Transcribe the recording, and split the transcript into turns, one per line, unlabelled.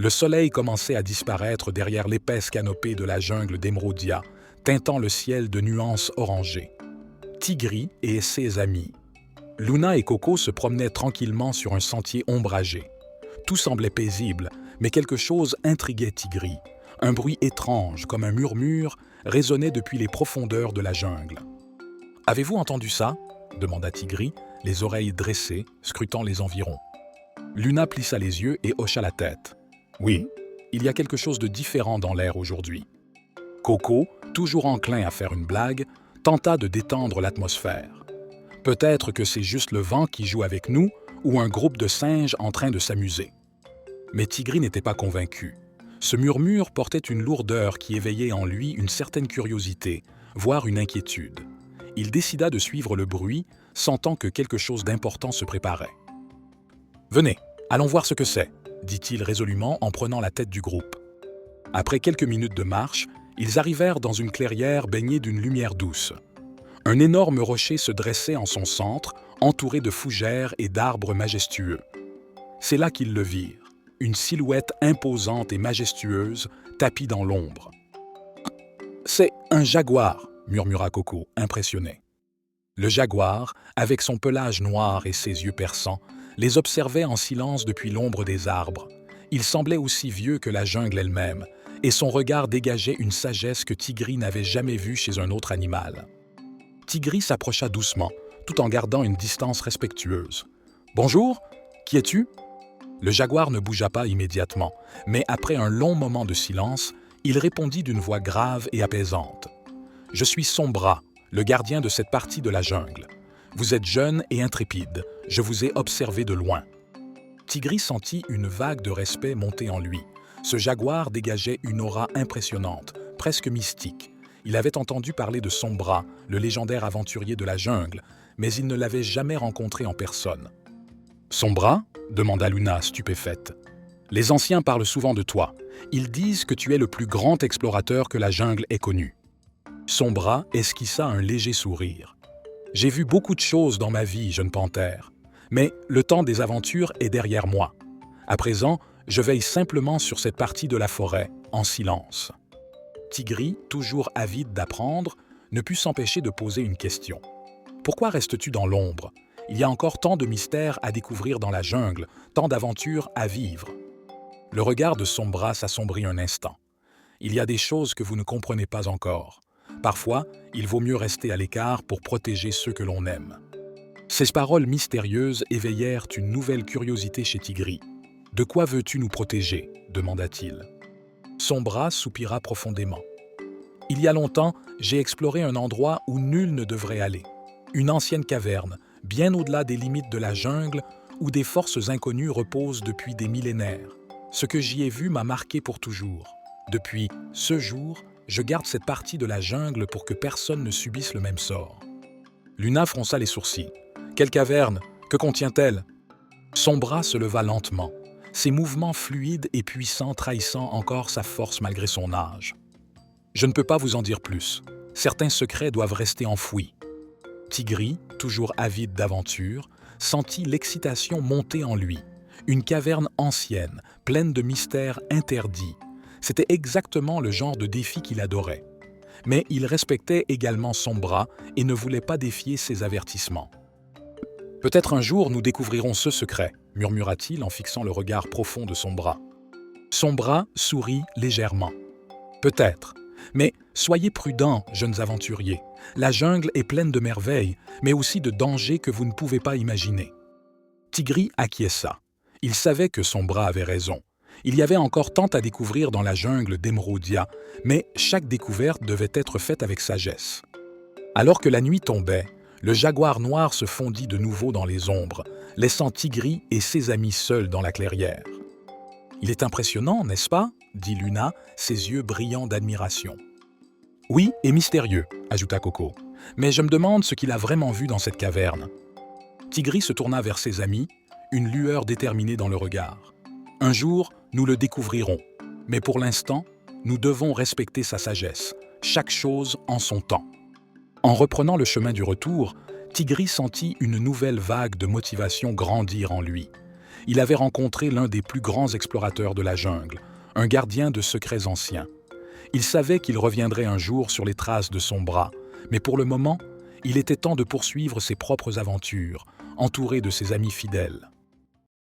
Le soleil commençait à disparaître derrière l'épaisse canopée de la jungle d'émeraudia, teintant le ciel de nuances orangées. Tigri et ses amis. Luna et Coco se promenaient tranquillement sur un sentier ombragé. Tout semblait paisible, mais quelque chose intriguait Tigri. Un bruit étrange, comme un murmure, résonnait depuis les profondeurs de la jungle. « Avez-vous entendu ça ?» demanda Tigri, les oreilles dressées, scrutant les environs. Luna plissa les yeux et hocha la tête. « Oui, il y a quelque chose de différent dans l'air aujourd'hui. » Coco, toujours enclin à faire une blague, tenta de détendre l'atmosphère. Peut-être que c'est juste le vent qui joue avec nous ou un groupe de singes en train de s'amuser. Mais Tigri n'était pas convaincu. Ce murmure portait une lourdeur qui éveillait en lui une certaine curiosité, voire une inquiétude. Il décida de suivre le bruit, sentant que quelque chose d'important se préparait. « Venez, allons voir ce que c'est », dit-il résolument en prenant la tête du groupe. Après quelques minutes de marche, ils arrivèrent dans une clairière baignée d'une lumière douce. Un énorme rocher se dressait en son centre, entouré de fougères et d'arbres majestueux. C'est là qu'ils le virent, une silhouette imposante et majestueuse, tapie dans l'ombre. « C'est un jaguar !» murmura Coco, impressionné. Le jaguar, avec son pelage noir et ses yeux perçants, les observait en silence depuis l'ombre des arbres. Il semblait aussi vieux que la jungle elle-même, et son regard dégageait une sagesse que Tigri n'avait jamais vue chez un autre animal. Tigri s'approcha doucement, tout en gardant une distance respectueuse. « Bonjour, qui es-tu » Le jaguar ne bougea pas immédiatement, mais après un long moment de silence, il répondit d'une voix grave et apaisante. « Je suis Sombra, le gardien de cette partie de la jungle. Vous êtes jeune et intrépide, je vous ai observé de loin. » Tigri sentit une vague de respect monter en lui. Ce jaguar dégageait une aura impressionnante, presque mystique. Il avait entendu parler de Sombra, le légendaire aventurier de la jungle, mais il ne l'avait jamais rencontré en personne. « Sombra » demanda Luna, stupéfaite. « Les anciens parlent souvent de toi. Ils disent que tu es le plus grand explorateur que la jungle ait connu. » Sombra esquissa un léger sourire. « J'ai vu beaucoup de choses dans ma vie, jeune panthère, mais le temps des aventures est derrière moi. À présent, je veille simplement sur cette partie de la forêt, en silence. » Tigri, toujours avide d'apprendre, ne put s'empêcher de poser une question. « Pourquoi restes-tu dans l'ombre ? Il y a encore tant de mystères à découvrir dans la jungle, tant d'aventures à vivre. » Le regard de Sombra s'assombrit un instant. « Il y a des choses que vous ne comprenez pas encore. Parfois, il vaut mieux rester à l'écart pour protéger ceux que l'on aime. » Ces paroles mystérieuses éveillèrent une nouvelle curiosité chez Tigri. « De quoi veux-tu nous protéger ?» demanda-t-il. Sombra soupira profondément. « Il y a longtemps, j'ai exploré un endroit où nul ne devrait aller. Une ancienne caverne, bien au-delà des limites de la jungle, où des forces inconnues reposent depuis des millénaires. Ce que j'y ai vu m'a marqué pour toujours. Depuis ce jour, je garde cette partie de la jungle pour que personne ne subisse le même sort. » Luna fronça les sourcils. « Quelle caverne? Que contient-elle » Sombra se leva lentement, ses mouvements fluides et puissants trahissant encore sa force malgré son âge. « Je ne peux pas vous en dire plus. Certains secrets doivent rester enfouis. » Tigri, toujours avide d'aventure, sentit l'excitation monter en lui. Une caverne ancienne, pleine de mystères interdits. C'était exactement le genre de défi qu'il adorait. Mais il respectait également Sombra et ne voulait pas défier ses avertissements. « Peut-être un jour nous découvrirons ce secret », murmura-t-il en fixant le regard profond de Sombra. Sombra sourit légèrement. « Peut-être. Mais soyez prudents, jeunes aventuriers. La jungle est pleine de merveilles, mais aussi de dangers que vous ne pouvez pas imaginer. » Tigri acquiesça. Il savait que Sombra avait raison. Il y avait encore tant à découvrir dans la jungle d'émeraudia, mais chaque découverte devait être faite avec sagesse. Alors que la nuit tombait, le jaguar noir se fondit de nouveau dans les ombres, laissant Tigri et ses amis seuls dans la clairière. « Il est impressionnant, n'est-ce pas ?» dit Luna, ses yeux brillants d'admiration. « Oui, et mystérieux, » ajouta Coco. « Mais je me demande ce qu'il a vraiment vu dans cette caverne. » Tigri se tourna vers ses amis, une lueur déterminée dans le regard. « Un jour, nous le découvrirons, mais pour l'instant, nous devons respecter sa sagesse, chaque chose en son temps. » En reprenant le chemin du retour, Tigri sentit une nouvelle vague de motivation grandir en lui. il avait rencontré l'un des plus grands explorateurs de la jungle, un gardien de secrets anciens. Il savait qu'il reviendrait un jour sur les traces de son bras, mais pour le moment, il était temps de poursuivre ses propres aventures, entouré de ses amis fidèles.